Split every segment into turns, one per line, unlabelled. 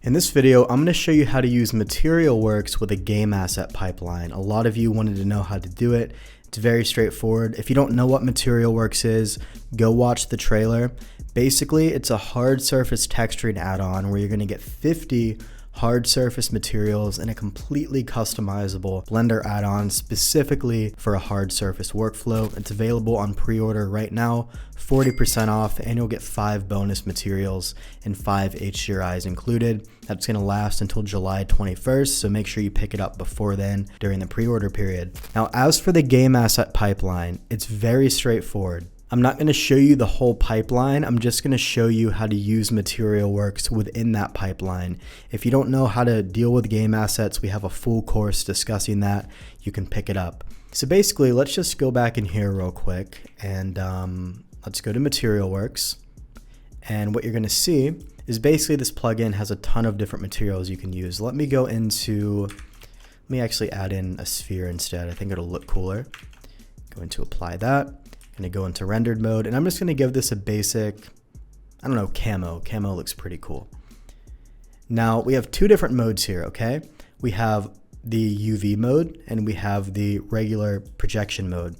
In this video, I'm going to show you how to use MaterialWorks with a game asset pipeline. A lot of you wanted to know how to do it. It's very straightforward. If you don't know what MaterialWorks is, go watch the trailer. Basically, it's a hard surface texturing add-on where you're going to get 50 hard surface materials and a completely customizable Blender add-on specifically for a hard surface workflow. It's available on pre-order right now, 40% off, and you'll get 5 bonus materials and 5 HDRIs included. That's going to last until July 21st, so make sure you pick it up before then during the pre-order period. Now, as for the game asset pipeline, it's very straightforward. I'm not going to show you the whole pipeline. I'm just going to show you how to use MaterialWorks within that pipeline. If you don't know how to deal with game assets, we have a full course discussing that. You can pick it up. So basically, let's just go back in here real quick and let's go to MaterialWorks. And what you're going to see is basically this plugin has a ton of different materials you can use. Let me actually add in a sphere instead. I think it'll look cooler. Go into apply that. Going to go into rendered mode, and I'm just going to give this a basic, I don't know, camo. Camo looks pretty cool. Now we have 2 different modes here, okay? We have the UV mode and we have the regular projection mode.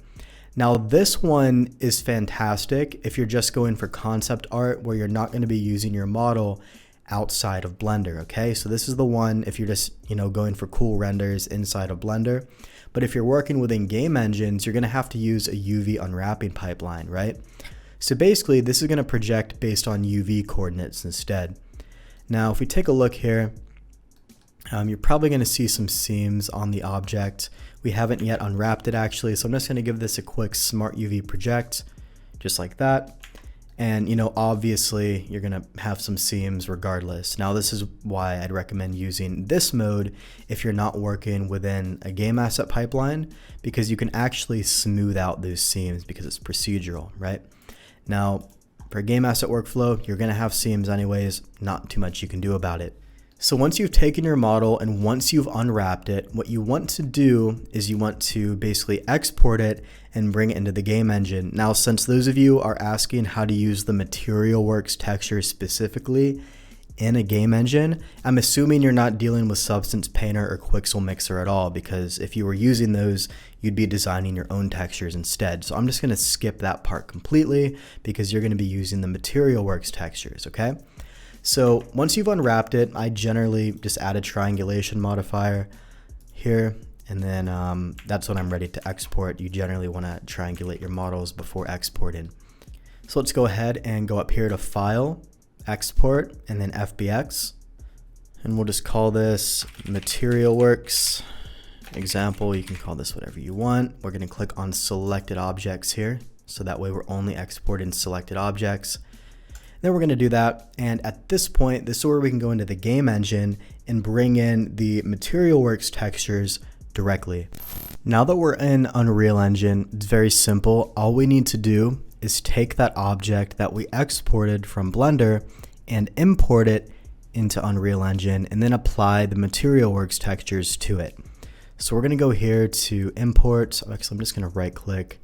Now this one is fantastic if you're just going for concept art where you're not going to be using your model outside of Blender, okay? So this is the one if you're just, going for cool renders inside of Blender. But if you're working within game engines, you're going to have to use a UV unwrapping pipeline, right? So basically, this is going to project based on UV coordinates instead. Now, if we take a look here, you're probably going to see some seams on the object. We haven't yet unwrapped it actually, so I'm just going to give this a quick Smart UV project, just like that. And obviously you're gonna have some seams regardless. Now this is why I'd recommend using this mode if you're not working within a game asset pipeline, because you can actually smooth out those seams because it's procedural, right? Now for a game asset workflow, you're gonna have seams anyways, not too much you can do about it. So once you've taken your model and once you've unwrapped it, what you want to do is you want to basically export it and bring it into the game engine. Now, since those of you are asking how to use the MaterialWorks texture specifically in a game engine, I'm assuming you're not dealing with Substance Painter or Quixel Mixer at all, because if you were using those, you'd be designing your own textures instead. So I'm just gonna skip that part completely because you're gonna be using the MaterialWorks textures, okay? So once you've unwrapped it, I generally just add a triangulation modifier here, and then that's when I'm ready to export. You generally want to triangulate your models before exporting. So let's go ahead and go up here to File, Export, and then FBX. And we'll just call this MaterialWorks example. You can call this whatever you want. We're going to click on Selected Objects here, so that way we're only exporting selected objects. Then we're going to do that, and at this point, this is where we can go into the game engine and bring in the MaterialWorks textures directly. Now that we're in Unreal Engine, it's very simple. All we need to do is take that object that we exported from Blender and import it into Unreal Engine and then apply the MaterialWorks textures to it. So we're going to go here to import. So actually, I'm just going to right click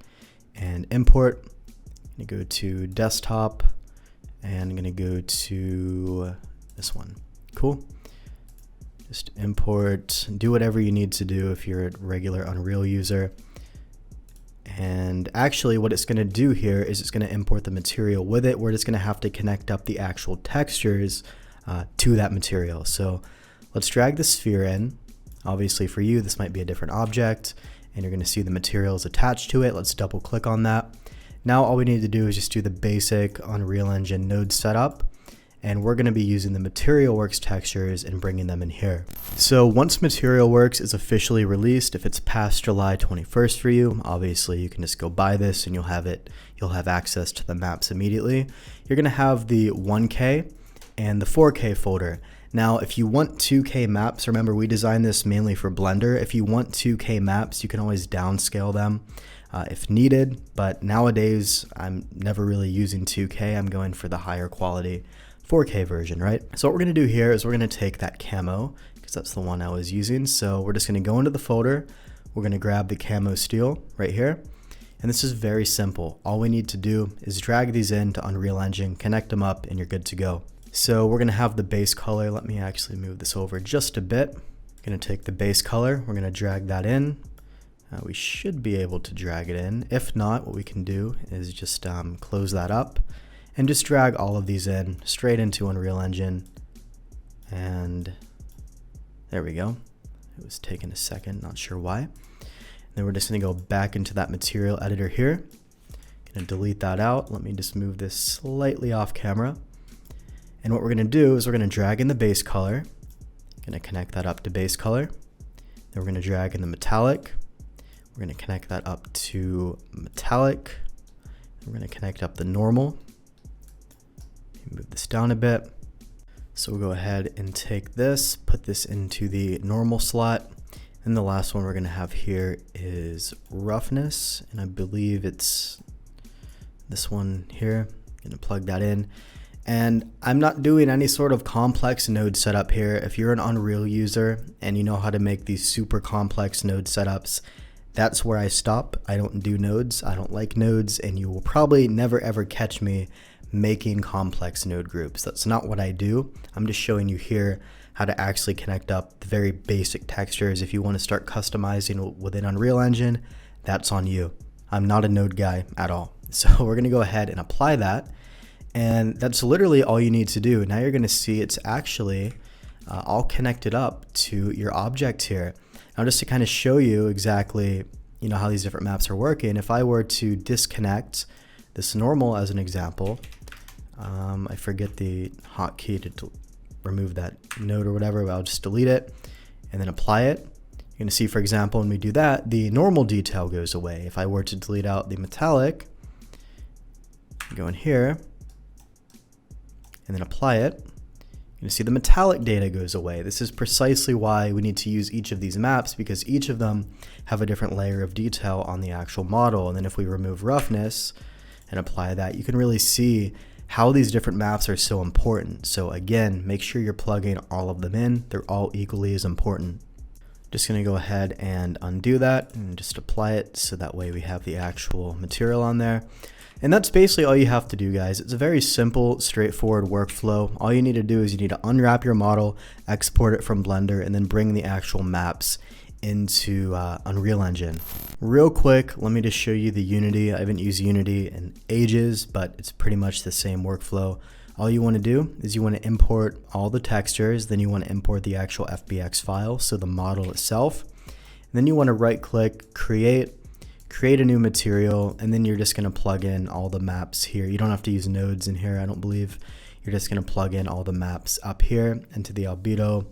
and import. I'm going to go to desktop. And I'm going to go to this one. Cool. Just import, do whatever you need to do if you're a regular Unreal user. And actually what it's going to do here is it's going to import the material with it. We're just going to have to connect up the actual textures to that material. So let's drag the sphere in. Obviously for you, this might be a different object and you're going to see the materials attached to it. Let's double click on that. Now all we need to do is just do the basic Unreal Engine node setup, and we're going to be using the MaterialWorks textures and bringing them in here. So once MaterialWorks is officially released, if it's past July 21st for you, obviously you can just go buy this and you'll have access to the maps immediately. You're going to have the 1K and the 4K folder. Now, if you want 2K maps, remember we designed this mainly for Blender. If you want 2K maps, you can always downscale them if needed, but nowadays I'm never really using 2K. I'm going for the higher quality 4K version, right? So what we're going to do here is we're going to take that camo, because that's the one I was using. So we're just going to go into the folder. We're going to grab the camo steel right here. And this is very simple. All we need to do is drag these into Unreal Engine, connect them up, and you're good to go. So we're gonna have the base color. Let me actually move this over just a bit. I'm gonna take the base color, we're gonna drag that in. We should be able to drag it in. If not, what we can do is just close that up and just drag all of these in straight into Unreal Engine. And there we go. It was taking a second, not sure why. Then we're just gonna go back into that material editor here. Gonna delete that out. Let me just move this slightly off camera. And what we're gonna do is we're gonna drag in the base color. Gonna connect that up to base color. Then we're gonna drag in the metallic. We're gonna connect that up to metallic. We're gonna connect up the normal. Move this down a bit. So we'll go ahead and take this, put this into the normal slot. And the last one we're gonna have here is roughness. And I believe it's this one here. Gonna plug that in. And I'm not doing any sort of complex node setup here. If you're an Unreal user and you know how to make these super complex node setups, that's where I stop. I don't do nodes. I don't like nodes, and you will probably never ever catch me making complex node groups. That's not what I do. I'm just showing you here how to actually connect up the very basic textures. If you want to start customizing within Unreal Engine, that's on you. I'm not a node guy at all. So we're gonna go ahead and apply that. And that's literally all you need to do. Now you're gonna see it's actually all connected up to your object here. Now just to kind of show you exactly how these different maps are working, if I were to disconnect this normal as an example, I forget the hotkey to remove that node or whatever, but I'll just delete it and then apply it. You're gonna see, for example, when we do that, the normal detail goes away. If I were to delete out the metallic, go in here, and then apply it, you're gonna see the metallic data goes away. This is precisely why we need to use each of these maps, because each of them have a different layer of detail on the actual model. And then if we remove roughness and apply that, you can really see how these different maps are so important. So again, make sure you're plugging all of them in. They're all equally as important. Just gonna go ahead and undo that and just apply it so that way we have the actual material on there. And that's basically all you have to do, guys. It's a very simple, straightforward workflow. All you need to do is you need to unwrap your model, export it from Blender, and then bring the actual maps into Unreal Engine. Real quick, let me just show you the Unity. I haven't used Unity in ages, but it's pretty much the same workflow. All you want to do is you want to import all the textures, then you want to import the actual FBX file, so the model itself. And then you want to right click, create a new material, and then you're just going to plug in all the maps here. You don't have to use nodes in here, I don't believe. You're just going to plug in all the maps up here into the albedo,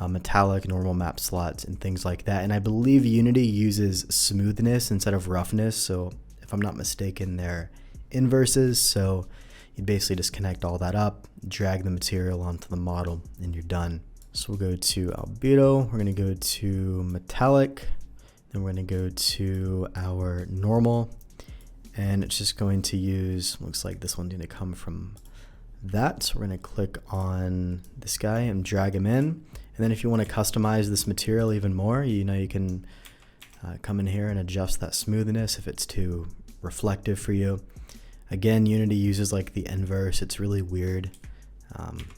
metallic, normal map slots, and things like that. And I believe Unity uses smoothness instead of roughness, so if I'm not mistaken, they're inverses. So you basically just connect all that up, drag the material onto the model, and you're done. So we'll go to albedo, we're going to go to metallic, then we're going to go to our normal, and it's just going to use, looks like this one's going to come from that. So we're going to click on this guy and drag him in. And then if you want to customize this material even more, you can come in here and adjust that smoothness if it's too reflective for you. Again, Unity uses like the inverse. It's really weird.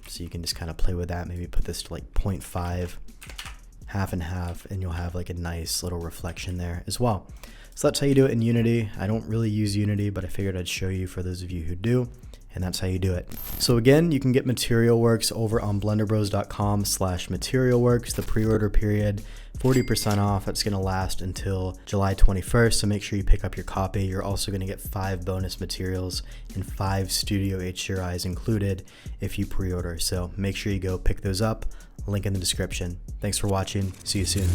So you can just kind of play with that. Maybe put this to like 0.5. half and half, and you'll have like a nice little reflection there as well. So that's how you do it in Unity. I don't really use Unity, but I figured I'd show you for those of you who do, and that's how you do it. So again, you can get MaterialWorks over on blenderbros.com/MaterialWorks. The pre-order period, 40% off. It's going to last until July 21st, so make sure you pick up your copy. You're also going to get 5 bonus materials and 5 Studio HDRIs included if you pre-order. So make sure you go pick those up. Link in the description. Thanks for watching. See you soon.